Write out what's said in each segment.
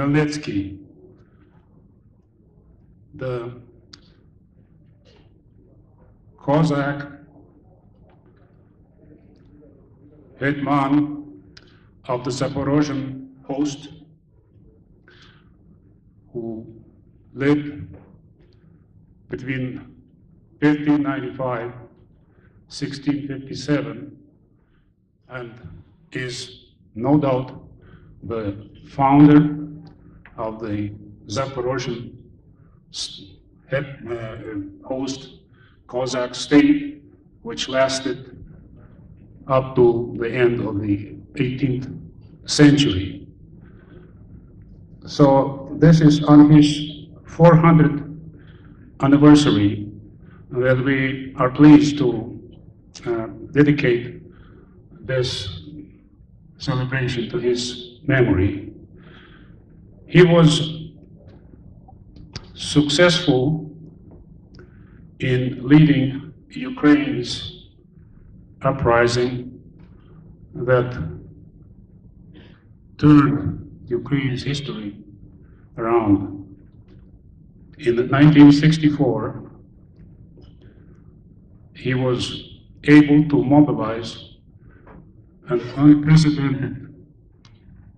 Melnitsky, the Cossack hetman of the Zaporozhian host, who lived between 1595, 1657, and is no doubt the founder of the Zaporozhian host Cossack state, which lasted up to the end of the 18th century. So this is on his 400th anniversary that we are pleased to dedicate this celebration to his memory. He was successful in leading Ukraine's uprising that turned Ukraine's history around. In 1964, he was able to mobilize an unprecedented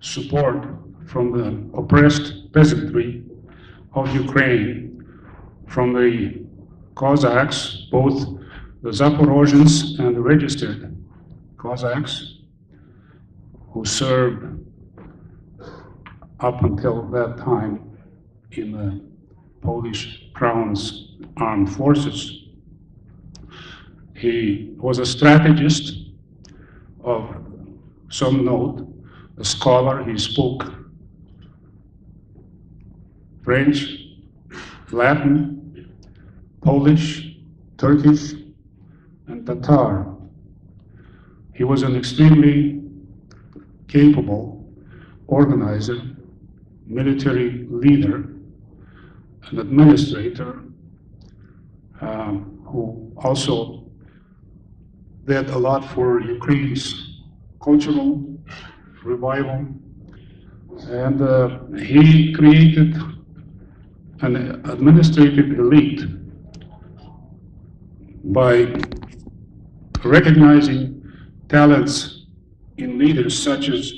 support from the oppressed peasantry of Ukraine, from the Cossacks, both the Zaporozhians and the registered Cossacks, who served up until that time in the Polish Crown's armed forces. He was a strategist of some note, a scholar. He spoke French, Latin, Polish, Turkish, and Tatar. He was an extremely capable organizer, military leader, an administrator, who also did a lot for Ukraine's cultural revival. And he created an administrative elite by recognizing talents in leaders such as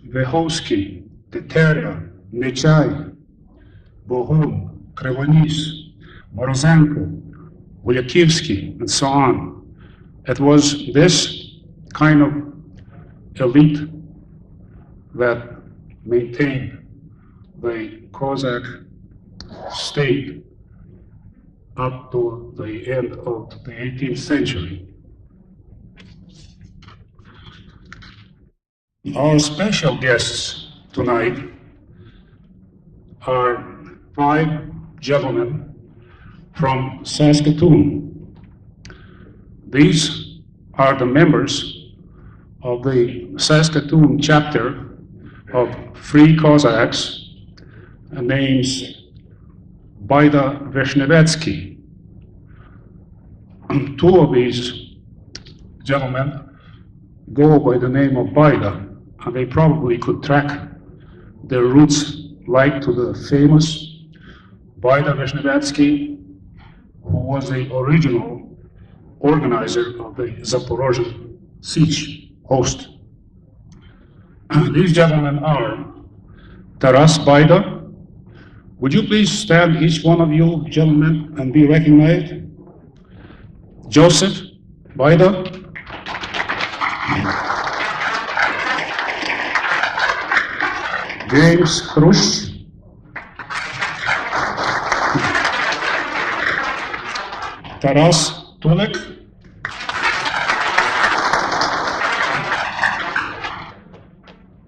Vyhovsky, Teterya, Nechai, Bohun, Krivonis, Morozenko, Ulyakivsky, and so on. It was this kind of elite that maintained the Cossack state up to the end of the 18th century. Our special guests tonight are 5 gentlemen from Saskatoon. These are the members of the Saskatoon chapter of Free Cossacks, names Baida Vishnevetsky. 2 of these gentlemen go by the name of Baida, and they probably could track their roots like to the famous Baida Vishnevetsky, who was the original organizer of the Zaporozhian siege host. These gentlemen are Taras Baida. Would you please stand, each one of you gentlemen, and be recognized? Joseph Baida. James Hrush. Taras Tulek.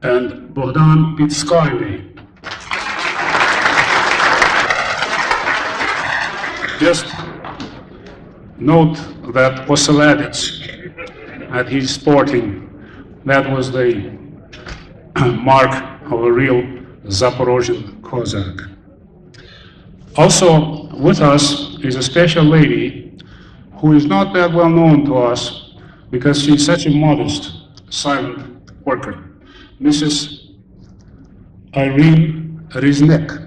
And Bogdan Pitskoyny. Just note that Oseladich that he's sporting, that was the mark of a real Zaporozhian Cossack. Also with us is a special lady who is not that well known to us because she's such a modest, silent worker. Mrs. Irene Riznek.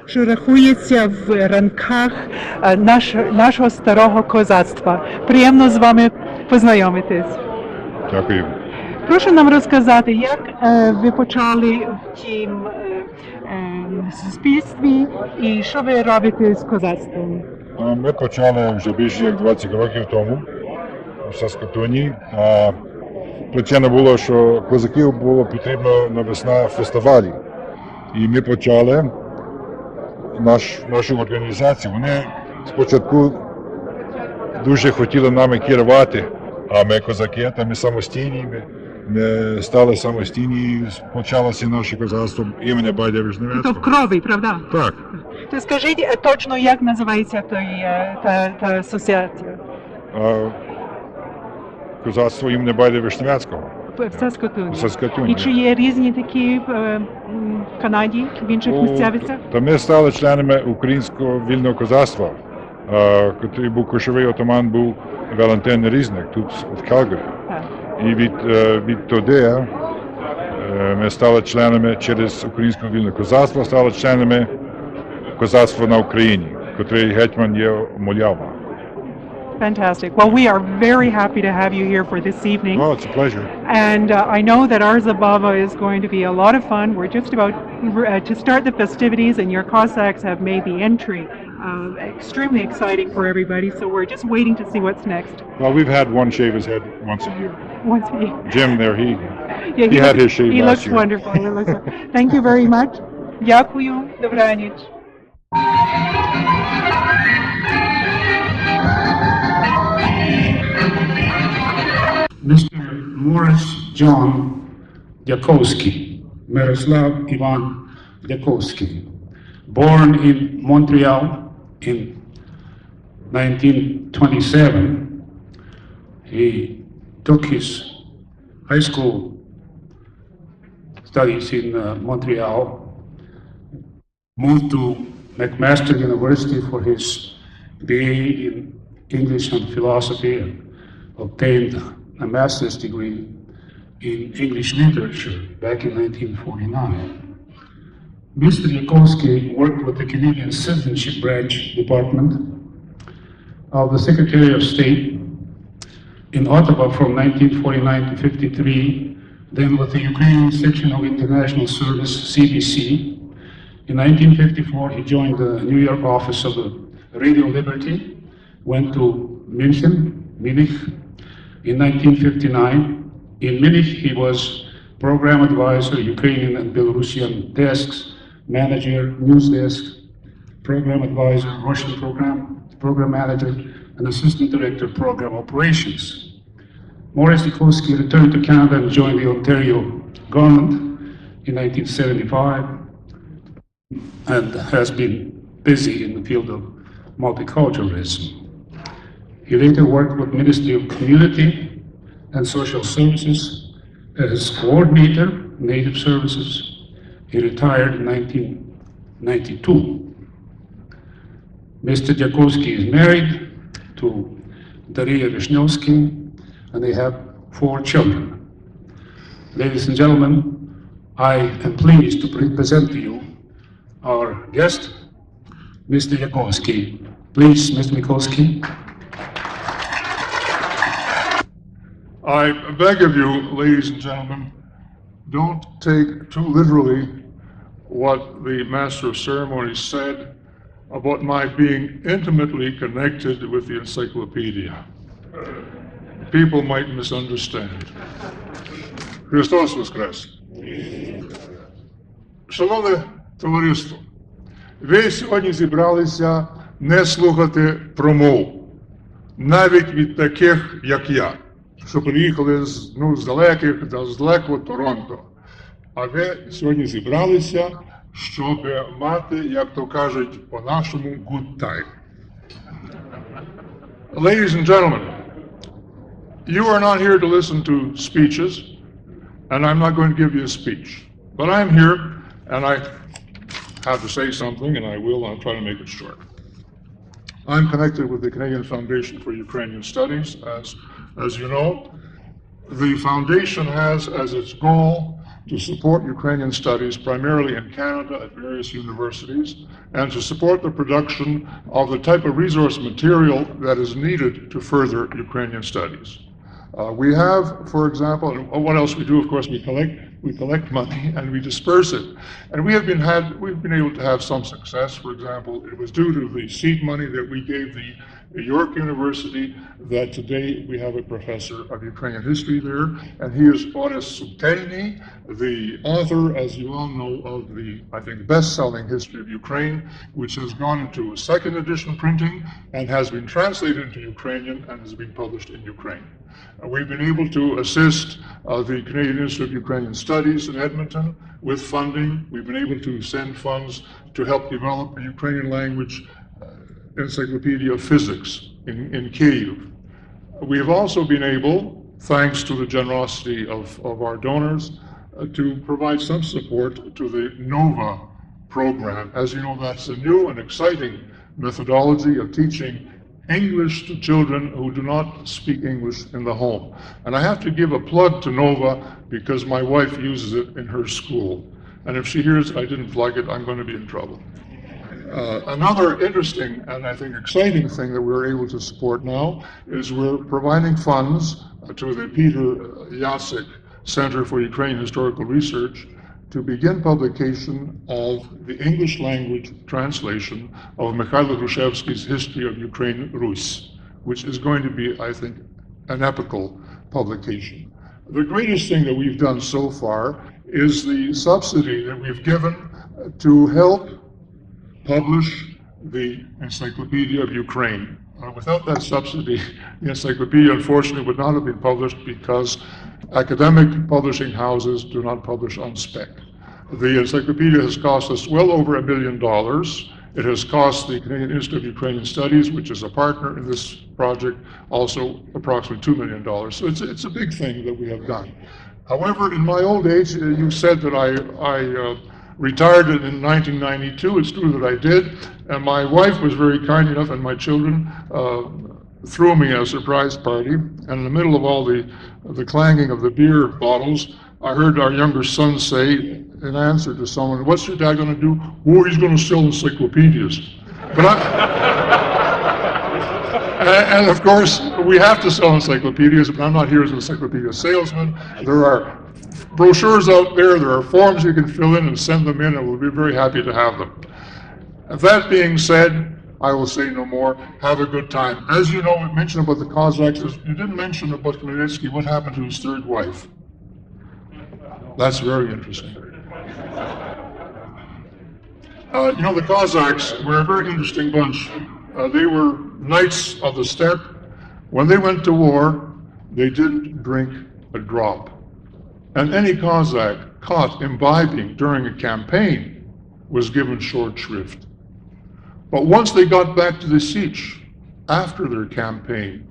Що рахується в ранках нашого старого козацтва. Приємно з вами познайомитись. Дякую. Прошу нам розказати, як ви почали в тім суспільстві і що ви робите з козацтвом? Ми почали вже більше як 20 років тому у Саскатуні. Причина була, що козаків було потрібно на весна фестивалі. І ми почали нашу організацію. Вони спочатку дуже хотіли нами керувати, а ми козаки, та ми самостійні. Ми стали самостійні, почалося наше козацтво імені Байда Вишневецького. То в крові, правда? Так. То скажіть точно, як називається та асоціація? Козацтво імені Байда Вишневецького. В Саскатуні. В Саскатуні. І чи є різні такі в Канаді, в інших місцевостях? Та ми стали членами українського вільного козацтва, який був кошовий отаман, був Валентин Різник тут в Calgary. І відтоді ми стали членами через українське вільне козацтво, стали членами козацтва на Україні, котрий гетьман є Мулява. Fantastic. Well, we are very happy to have you here for this evening. Well, it's a pleasure. And I know that our Zabava is going to be a lot of fun. We're just about to start the festivities, and your Cossacks have made the entry. Extremely exciting for everybody, so we're just waiting to see what's next. Well, we've had one shave his head once a year. Once a year. Jim there, he Yeah, had his shave he last looks year. wonderful. He looks Thank you very much. Дякую. Добра ніч. Mr. Morris John Diakowski, Miroslav Ivan Diakowski, born in Montreal in 1927. He took his high school studies in Montreal, moved to McMaster University for his BA in English and philosophy, and obtained a master's degree in English literature back in 1949. Mr. Diakowski worked with the Canadian Citizenship Branch Department of the Secretary of State in Ottawa from 1949 to 53, then with the Ukrainian section of International Service, CBC. In 1954, he joined the New York office of the Radio Liberty, went to Munich. In 1959, in Munich, he was program advisor, Ukrainian and Belarusian desks, manager, news desk, program advisor, Russian program manager, and assistant director of program operations. Morris Diakowski returned to Canada and joined the Ontario government in 1975 and has been busy in the field of multiculturalism. He later worked with Ministry of Community and Social Services as coordinator, Native Services. He retired in 1992. Mr. Diakowski is married to Daria Vishnevsky, and they have 4 children. Ladies and gentlemen, I am pleased to present to you our guest, Mr. Diakowski. Please, Mr. Diakowski. I beg of you, ladies and gentlemen, don't take too literally what the Master of Ceremonies said about my being intimately connected with the encyclopedia. People might misunderstand. Христос Воскрес! Шановне товариство, ви сьогодні зібралися не слухати промов, навіть від таких, як я, що приїхали з далекого Торонто. А ви сьогодні зібралися, щоб мати, як то кажуть по-нашому, good time. Ladies and gentlemen, you are not here to listen to speeches, and I'm not going to give you a speech. But I'm here, and have to say something, and I will. I'll try to make it short. I'm connected with the Canadian Foundation for Ukrainian Studies, as you know. The foundation has as its goal to support Ukrainian studies primarily in Canada at various universities, and to support the production of the type of resource material that is needed to further Ukrainian studies. We have, for example, and what else we do, of course, we collect money and we disperse it. And we've been able to have some success. For example, it was due to the seed money that we gave the York University that today we have a professor of Ukrainian history there, and he is Boris Sutelny, the author, as you all know, of the, I think, best-selling History of Ukraine, which has gone into a second edition printing and has been translated into Ukrainian and has been published in Ukraine. We've been able to assist the Canadian Institute of Ukrainian Studies in Edmonton with funding. We've been able to send funds to help develop a Ukrainian language encyclopedia of physics in Kyiv. We have also been able, thanks to the generosity of our donors, to provide some support to the NOVA program. As you know, that's a new and exciting methodology of teaching English to children who do not speak English in the home. And I have to give a plug to NOVA because my wife uses it in her school. And if she hears I didn't plug it, I'm going to be in trouble. Another interesting and I think exciting thing that we're able to support now is we're providing funds to the Peter Jacek Center for Ukrainian Historical Research to begin publication of the English language translation of Mikhailo Hrushevsky's History of Ukraine Rus, which is going to be, I think, an epical publication. The greatest thing that we've done so far is the subsidy that we've given to help publish the Encyclopedia of Ukraine. Without that subsidy, the encyclopedia unfortunately would not have been published because academic publishing houses do not publish on spec. The encyclopedia has cost us well over $1 million. It has cost the Canadian Institute of Ukrainian Studies, which is a partner in this project, also approximately $2 million. So it's a big thing that we have done. However, in my old age, you said that I retired in 1992. It's true that I did. And my wife was very kind enough, and my children threw me a surprise party. And in the middle of all the clanging of the beer bottles, I heard our younger son say, in answer to someone, "What's your dad going to do?" "Oh, he's going to sell encyclopedias." But and of course, we have to sell encyclopedias, but I'm not here as an encyclopedia salesman. There are brochures out there, there are forms you can fill in and send them in, and we'll be very happy to have them. That being said, I will say no more. Have a good time. As you know, we mentioned about the Cossacks. You didn't mention about Khmelnytsky. What happened to his third wife? That's very interesting. You know, the Cossacks were a very interesting bunch. They were knights of the steppe. When they went to war, they didn't drink a drop. And any Cossack caught imbibing during a campaign was given short shrift. But once they got back to the siege, after their campaign,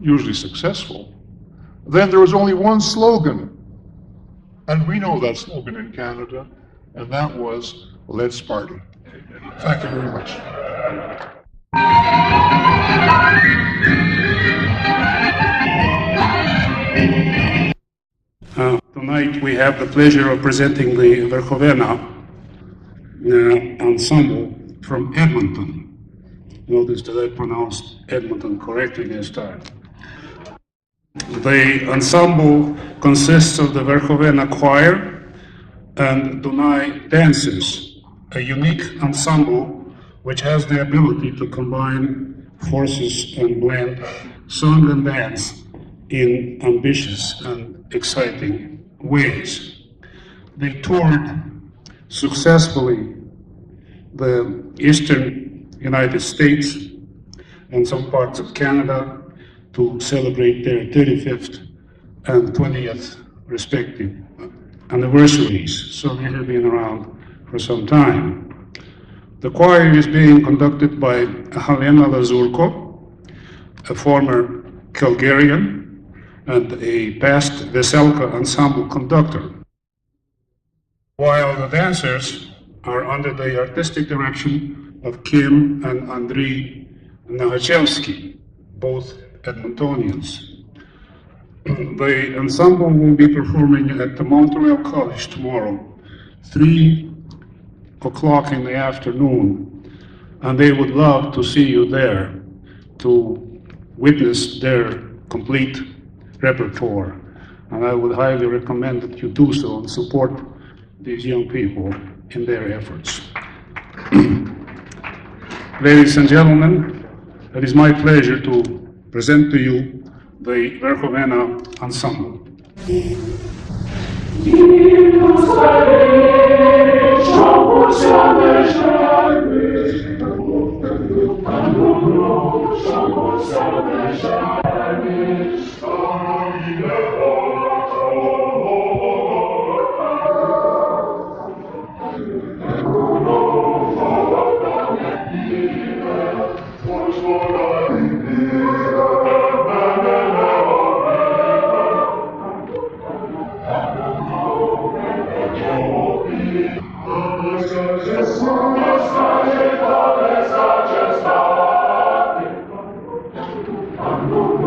usually successful, then there was only one slogan. And we know that slogan in Canada, and that was, "Let's party." Thank you very much. Tonight we have the pleasure of presenting the Verkhovena ensemble from Edmonton. Notice that I pronounced Edmonton correctly this time. The ensemble consists of the Verkhovena choir and Dunai dancers, a unique ensemble which has the ability to combine forces and blend song and dance in ambitious and exciting ways. They toured successfully the eastern United States and some parts of Canada to celebrate their 35th and 20th respective anniversaries. So they have been around for some time. The choir is being conducted by Helena Lazurko, a former Calgarian and a past Veselka ensemble conductor, while the dancers are under the artistic direction of Kim and Andriy Nahachevsky, both Edmontonians. The ensemble will be performing at the Montreal College tomorrow, 3 o'clock in the afternoon, and they would love to see you there to witness their complete repertoire. And I would highly recommend that you do so and support these young people in their efforts. Ladies and gentlemen, it is my pleasure to present to you the Verkhovena Ensemble. Amen.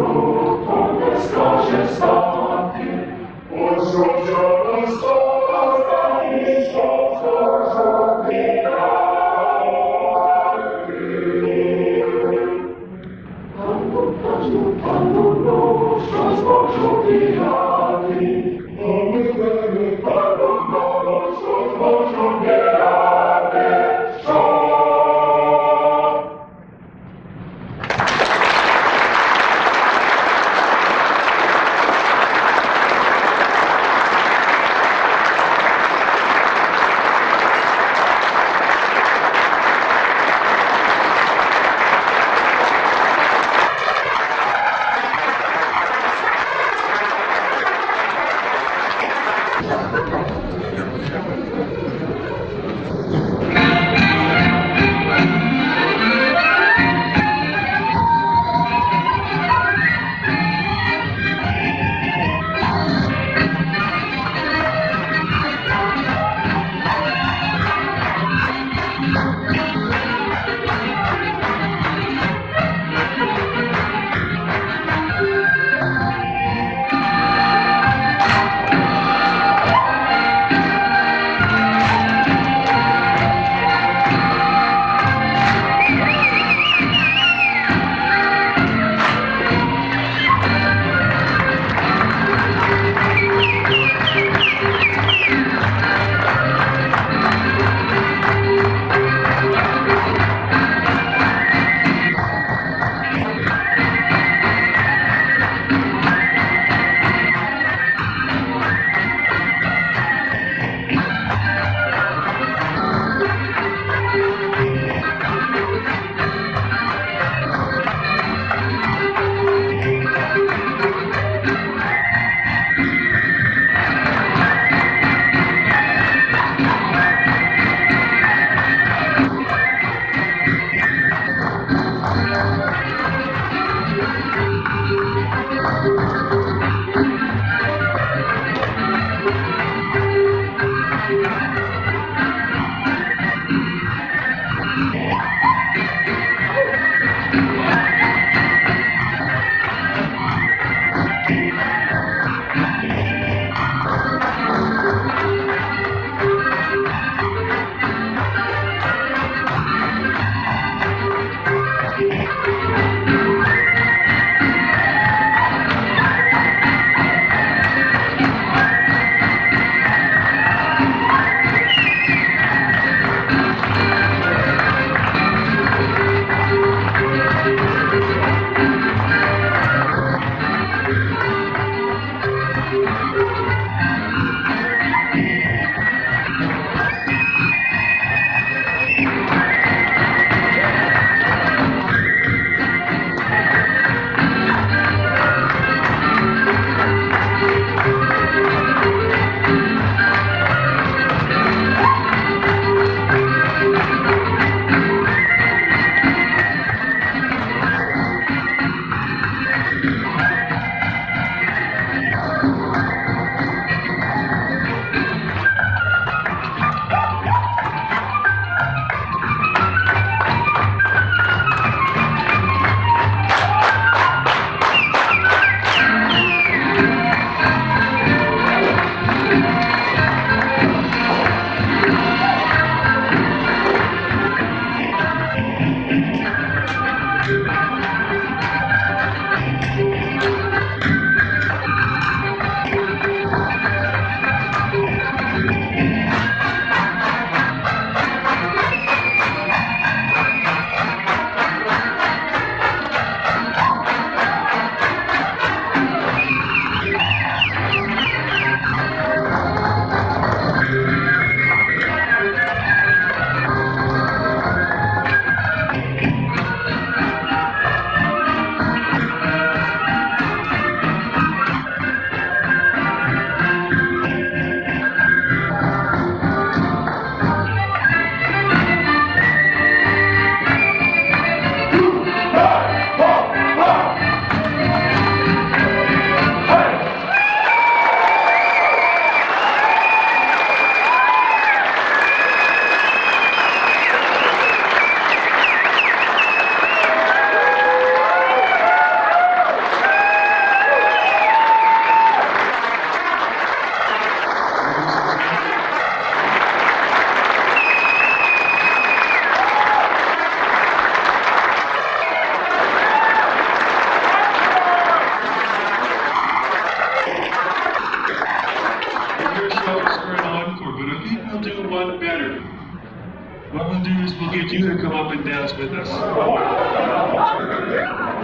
up and dance with us?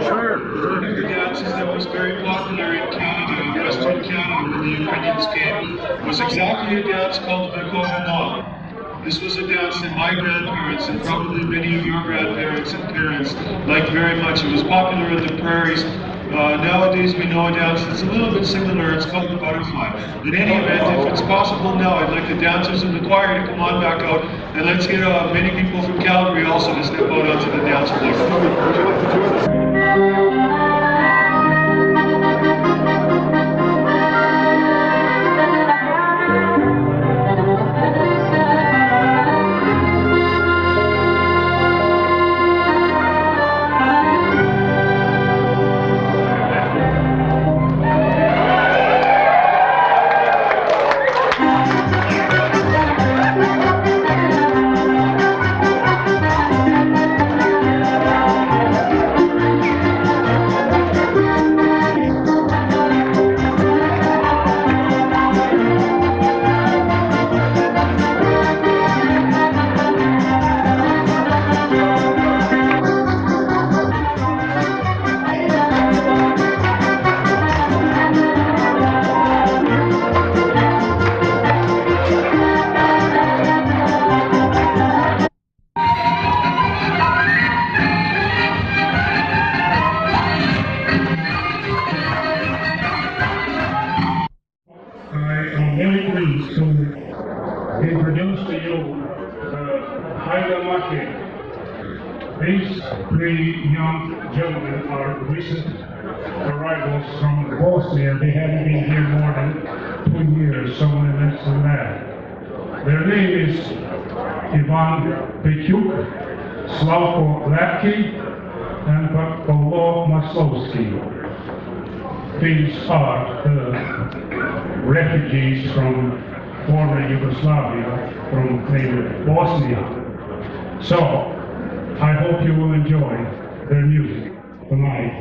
Sure. One of the dances that was very popular in Canada, in Western Canada, when the Ukrainians came, was exactly a dance called the Kovenal. This was a dance that my grandparents and probably many of your grandparents and parents liked very much. It was popular in the prairies. Nowadays we know a dance that's a little bit similar. It's called the butterfly. In any event, if it's possible now, I'd like the dancers in the choir to come on back out, and let's get many people from Calgary also to step out onto the dance floor. Introduce to you These three young gentlemen are recent arrivals from Bosnia. They haven't been here more than 2 years, somewhere less than that. Their name is Ivan Petyuk, Slavko Latki, and Pavlo Maslovsky. These are the refugees from former Yugoslavia, from Bosnia. So, I hope you will enjoy their music tonight.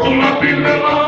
Una pillera